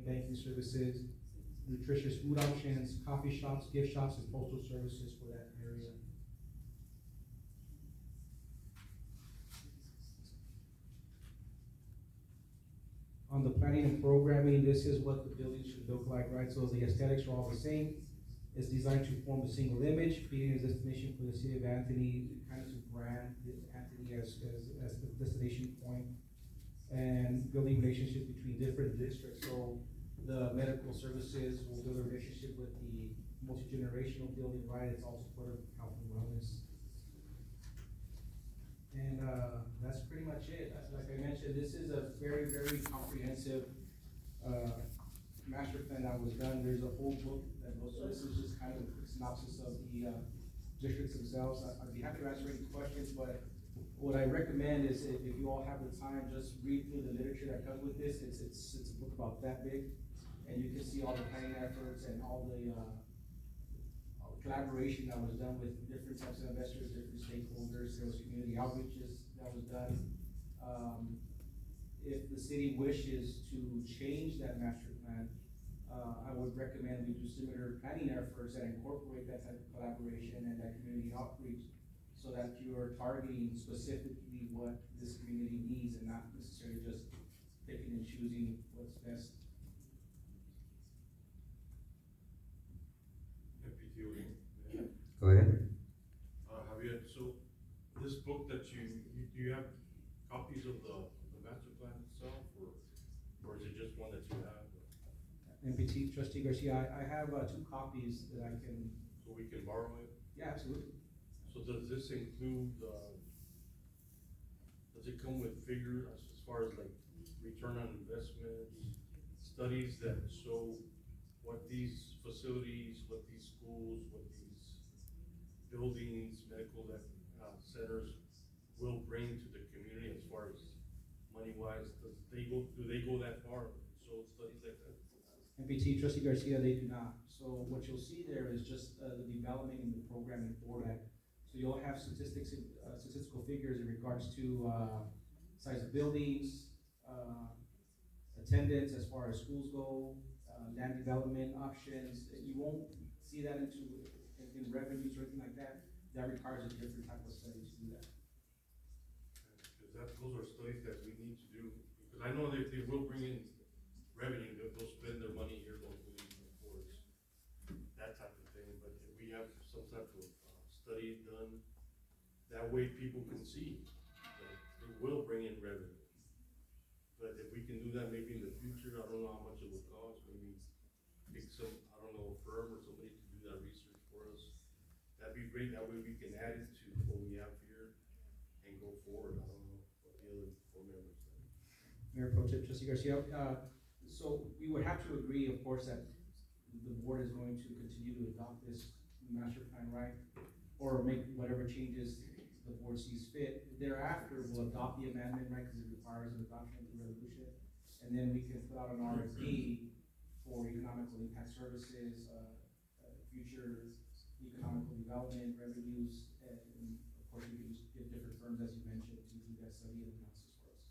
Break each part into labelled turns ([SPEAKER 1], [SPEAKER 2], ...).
[SPEAKER 1] banking services, nutritious food options, coffee shops, gift shops, and postal services for that area. On the planning and programming, this is what the building should look like, right? So the aesthetics are all the same. It's designed to form a single image, creating a destination for the city of Anthony, kind of to brand Anthony as the destination point, and building relationships between different districts. So the medical services will build a relationship with the multi-generational building, right? It's also part of health and wellness. And, that's pretty much it. Like I mentioned, this is a very, very comprehensive, master plan that was done. There's a whole book that goes, so this is just kind of a synopsis of the, districts themselves. I'd be happy to answer any questions, but what I recommend is if you all have the time, just read through the literature that comes with this. It's a book about that big, and you can see all the planning efforts and all the, collaboration that was done with different types of investors, different stakeholders. There was community outreaches that was done. If the city wishes to change that master plan, I would recommend we do similar planning efforts that incorporate that type of collaboration and that community outreach, so that you're targeting specifically what this community needs and not necessarily just picking and choosing what's best.
[SPEAKER 2] Go ahead.
[SPEAKER 3] Javier, so this book that do you have copies of the master plan itself, or is it just one that you have?
[SPEAKER 1] MPT, Trustee Garcia, I have, two copies that I can,
[SPEAKER 3] So we can borrow it?
[SPEAKER 1] yeah, absolutely.
[SPEAKER 3] So does this include, does it come with figures as far as like return on investment, studies that show what these facilities, what these schools, what these buildings, medical centers will bring to the community as far as money-wise? Do they go that far, show studies like that?
[SPEAKER 1] MPT, Trustee Garcia, they do not. So what you'll see there is just, the development and the programming for that. So you'll have statistical figures in regards to, size of buildings, attendance as far as schools go, land development options. You won't see that in revenues or anything like that. That requires a different type of study to do that.
[SPEAKER 3] Because those are studies that we need to do, because I know they will bring in revenue, they'll spend their money here locally, of course, that type of thing, but if we have some type of study done, that way people can see that it will bring in revenue. But if we can do that maybe in the future, I don't know how much it would cost, maybe pick some, I don't know, a firm or somebody to do that research for us. That'd be great, that way we can add it to what we have here and go forward. I don't know what the other board members think.
[SPEAKER 1] Mayor Pro Tem, Trustee Garcia, so we would have to agree, of course, that the board is going to continue to adopt this master plan, right? Or make whatever changes the board sees fit. Thereafter, we'll adopt the amendment, right, because it requires an adoption of the resolution. And then we can put out an RFP for economical impact services, future economical development, revenues, and of course, we can just get different firms, as you mentioned, to do that study and analysis for us.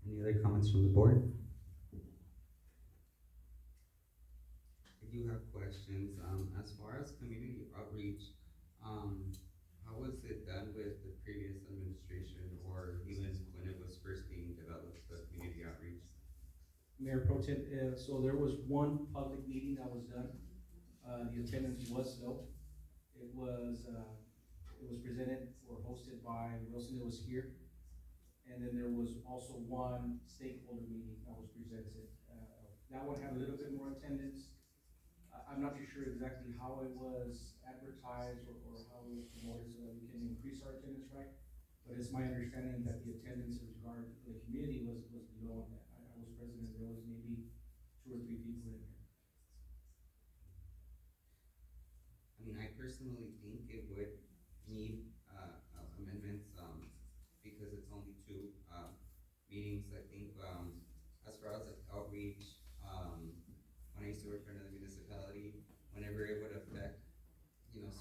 [SPEAKER 2] Any other comments from the board? I do have questions. As far as community outreach, how was it done with the previous administration, or even when it was first being developed, the community outreach?
[SPEAKER 1] Mayor Pro Tem, so there was one public meeting that was done. The attendance was low. It was presented or hosted by Wilson, it was here. And then there was also one stakeholder meeting that was presented. That one had a little bit more attendance. I'm not too sure exactly how it was advertised or how it was promoted so that we can increase our attendance, right? But it's my understanding that the attendance in regard to the community was low on that. I was present, and there was maybe 2 or 3 people in here.
[SPEAKER 2] I mean, I personally think it would need, amendments, because it's only 2, meetings. I think, as far as like outreach, when I used to work for another municipality, whenever it would affect,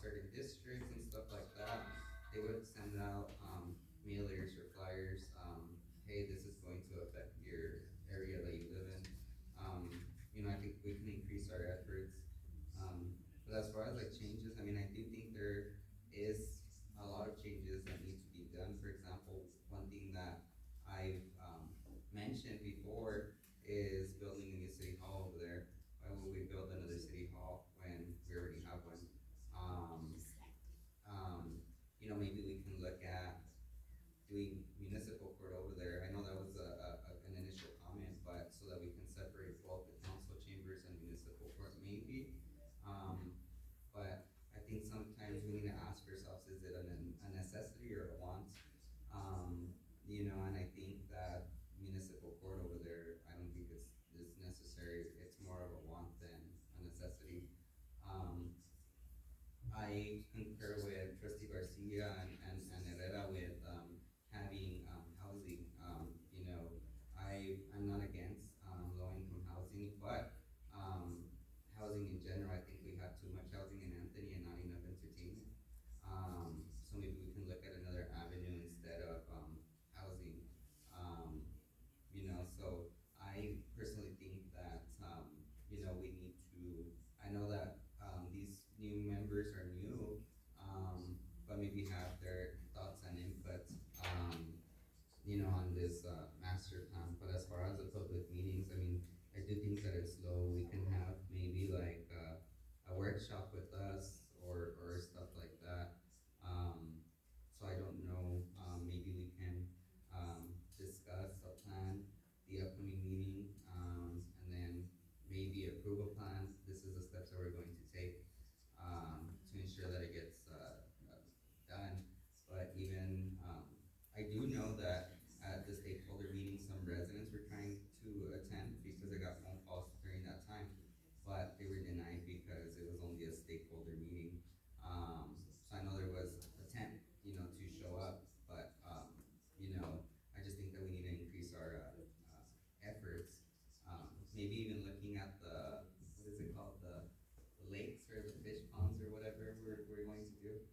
[SPEAKER 2] certain districts and stuff like that, they would send out, mailers or flyers this, master plan, but as far as the public meetings, I mean, I do think that it's low, we can have maybe like, a workshop with us or stuff like that. So I don't know, maybe we can, discuss a plan, the upcoming meeting, and then maybe approve a plan. This is the steps that we're going to take, to ensure that it gets, done. But even, I do know that at the stakeholder meeting, some residents were trying to attend because they got phone calls during that time, but they were denied because it was only a stakeholder meeting. So I know there was intent, to show up, but, I just think that we need to increase our, efforts. Maybe even looking at the, what is it called, the lakes or the fish ponds or whatever we're going to do.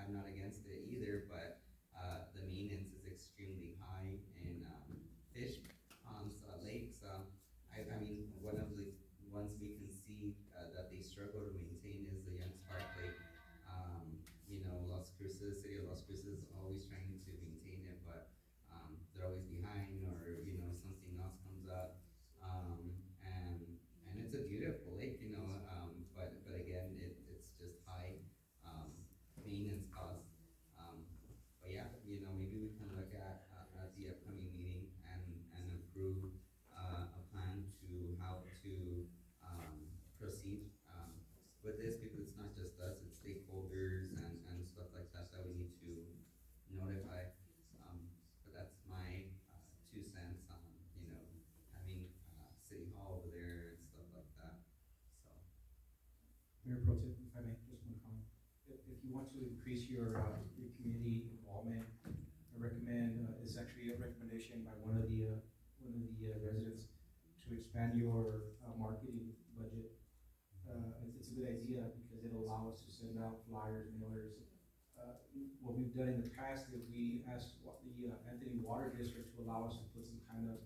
[SPEAKER 2] I'm not against it either, but, the maintenance is extremely high in, fish ponds, lakes. I mean, one of the ones we can see, that they struggle to maintain is the Young Spark Lake. Las Cruces, city of Las Cruces is always trying to maintain it, but, they're always behind or, something else comes up. And it's a beautiful lake, but again, it's just high, maintenance costs. But yeah, maybe we can look at the upcoming meeting and approve, a plan to how to, proceed, with this, because it's not just us, it's stakeholders and stuff like that we need to notify. But that's my, 2 cents on, having, city hall over there and stuff like that, so.
[SPEAKER 1] Mayor Pro Tem, if I may, just one comment. If you want to increase your community involvement, I recommend, it's actually a recommendation by one of the residents to expand your, marketing budget. It's a good idea because it'll allow us to send out flyers, mailers. What we've done in the past is we asked the Anthony Water District to allow us to put some kind of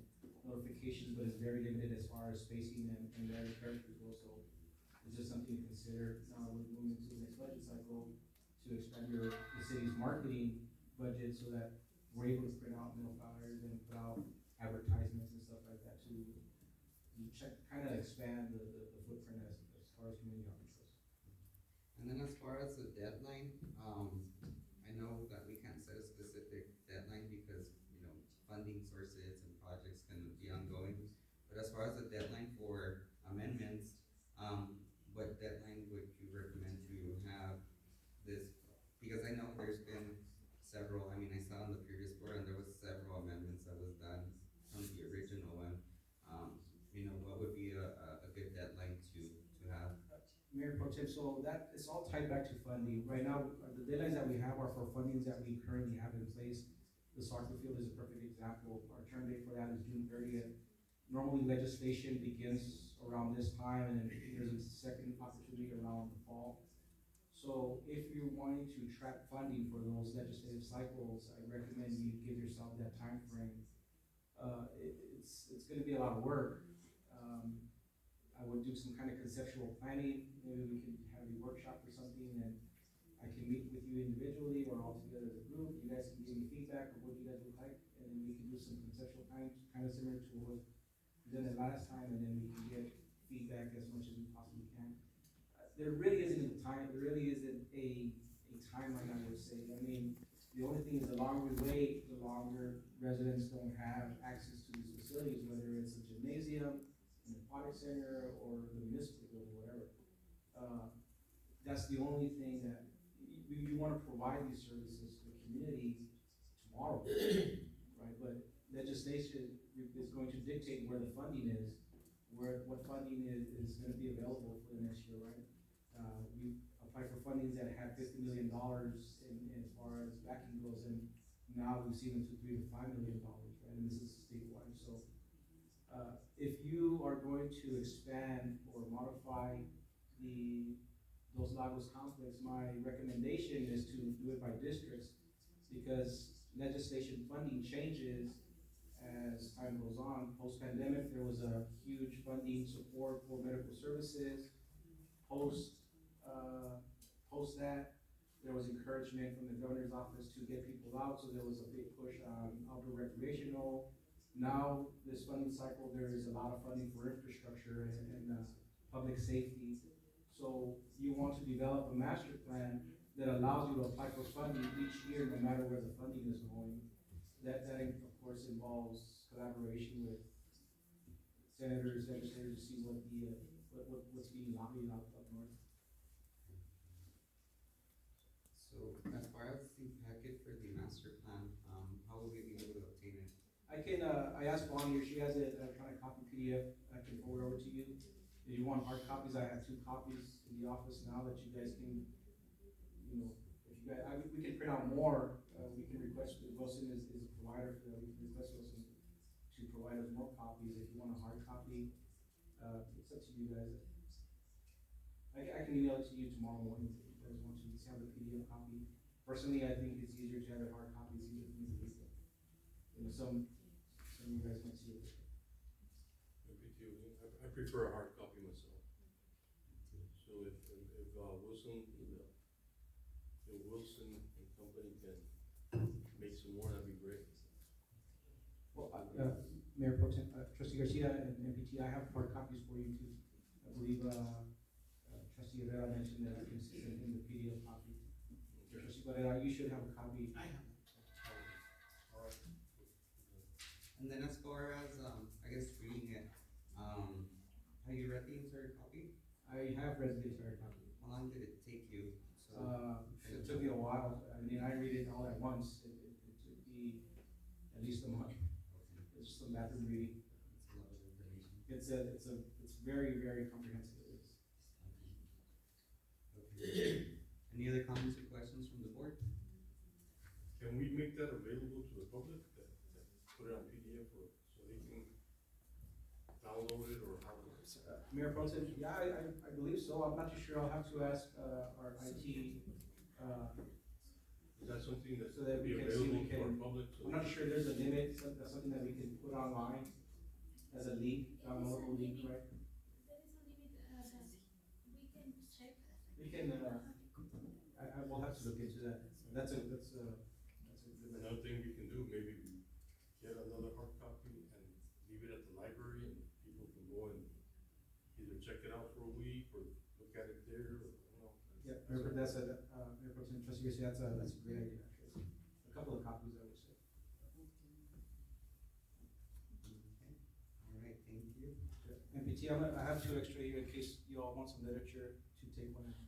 [SPEAKER 1] notifications, but it's very limited as far as spacing and their characters go. So it's just something to consider. Now we're moving to the next budget cycle to expand the city's marketing budget so that we're able to print out mail flyers and put out advertisements and stuff like that to kind of expand the footprint as far as community outreach goes.
[SPEAKER 2] And then as far as the deadline, I know that we can't set a specific deadline because, funding sources and projects can be ongoing. But as far as the deadline for amendments, what deadline would you recommend to have this? Because I know there's been several, I saw in the previous board and there was several amendments that was done from the original one. What would be a good deadline to have?
[SPEAKER 1] Mayor Pro Tem, so that, it's all tied back to funding. Right now, the deadlines that we have are for fundings that we currently have in place. The soccer field is a perfect example. Our term date for that is June 30th. Normally legislation begins around this time and then there's a second opportunity around the fall. So if you're wanting to track funding for those legislative cycles, I recommend you give yourself that time frame. It's gonna be a lot of work. I would do some kind of conceptual planning. Maybe we can have a workshop or something and I can meet with you individually or all together as a group. You guys can give me feedback of what you guys would like and then we can do some conceptual planning, kind of similar to what was presented last time, and then we can get feedback as much as we possibly can. There really isn't a timeline, I would say. The only thing is the longer we wait, the longer residents don't have access to these facilities, whether it's a gymnasium, an aquatic center, or the municipal building, whatever. That's the only thing that, you wanna provide these services to the community tomorrow, right? But legislation is going to dictate where the funding is, what funding is gonna be available for the next year, right? We applied for fundings that had $50 million in as far as backing goes, and now we've seen them to $3 to $5 million, right? And this is statewide, so, if you are going to expand or modify those Lagos complex, my recommendation is to do it by districts, because legislation funding changes as time goes on. Post-pandemic, there was a huge funding support for medical services. Post that, there was encouragement from the governor's office to get people out, so there was a big push on outdoor recreational. Now, this funding cycle, there is a lot of funding for infrastructure and public safety. So you want to develop a master plan that allows you to apply for funding each year, no matter where the funding is going. That of course involves collaboration with senators, legislators, to see what's being lobbied out up north.
[SPEAKER 2] So as far as the packet for the master plan, how will we be able to obtain it?
[SPEAKER 1] I asked Bonnie if she has an electronic copy PDF, I can forward over to you. If you want hard copies, I have 2 copies in the office now that you guys can, you know, if you guys, we can print out more, we can request, Wilson is a provider for that, we can request Wilson to provide us more copies. If you want a hard copy, it's up to you guys. I can email it to you tomorrow morning if you guys want to, just have the PDF copy. Personally, I think it's easier to have a hard copy, it's easier for me to read it. You know, some of you guys might see it.
[SPEAKER 3] I prefer a hard copy myself. So if Wilson, the Wilson and company can make some more, that'd be great.
[SPEAKER 1] Well, Mayor Pro Tem, Trustee Garcia and MPT, I have hard copies for you too. I believe, Trustee Herrera mentioned that I can send him the PDF copy. Trustee Guerrero, you should have a copy.
[SPEAKER 4] I have.
[SPEAKER 3] All right.
[SPEAKER 2] And then as far as, I guess reading it, have you read the entire copy?
[SPEAKER 1] I have read the entire copy.
[SPEAKER 2] How long did it take you? So,
[SPEAKER 1] It took me a while. I mean, I read it all at once. It took me at least a month. It's just some bathroom reading.
[SPEAKER 2] it's a lot of information.
[SPEAKER 1] It's very, very comprehensive.
[SPEAKER 2] Okay. Any other comments or questions from the board?
[SPEAKER 3] Can we make that available to the public, that put it on PDF or so they can download it or how?
[SPEAKER 1] Mayor Pro Tem, yeah, I believe so. I'm not too sure. I'll have to ask, our IT,
[SPEAKER 3] Is that something that
[SPEAKER 1] So that
[SPEAKER 3] be
[SPEAKER 1] we can see,
[SPEAKER 3] available
[SPEAKER 1] we
[SPEAKER 3] to our
[SPEAKER 1] can-
[SPEAKER 3] public? So
[SPEAKER 1] I'm not sure there's a limit, that's something that we can put online as a link, downloadable link, right?
[SPEAKER 5] There is a limit that we can check.
[SPEAKER 1] We can, I will have to look into that. That's a good idea.
[SPEAKER 3] Another thing we can do, maybe we get another hard copy and leave it at the library and people can go and either check it out for a week or look at it there, or, you know.
[SPEAKER 1] Yeah, Mayor Pro Tem, Mayor Pro Tem, Trustee Garcia, that's a great idea, actually. A couple of copies, I would say.
[SPEAKER 2] Okay. All right, thank you.
[SPEAKER 1] MPT, I have 2 extra here in case you all want some literature to take one out.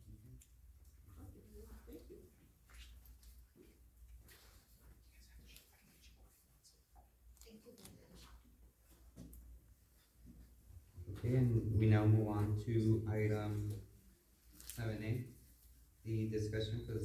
[SPEAKER 2] Okay, and we now move on to item 7A, the discussion for the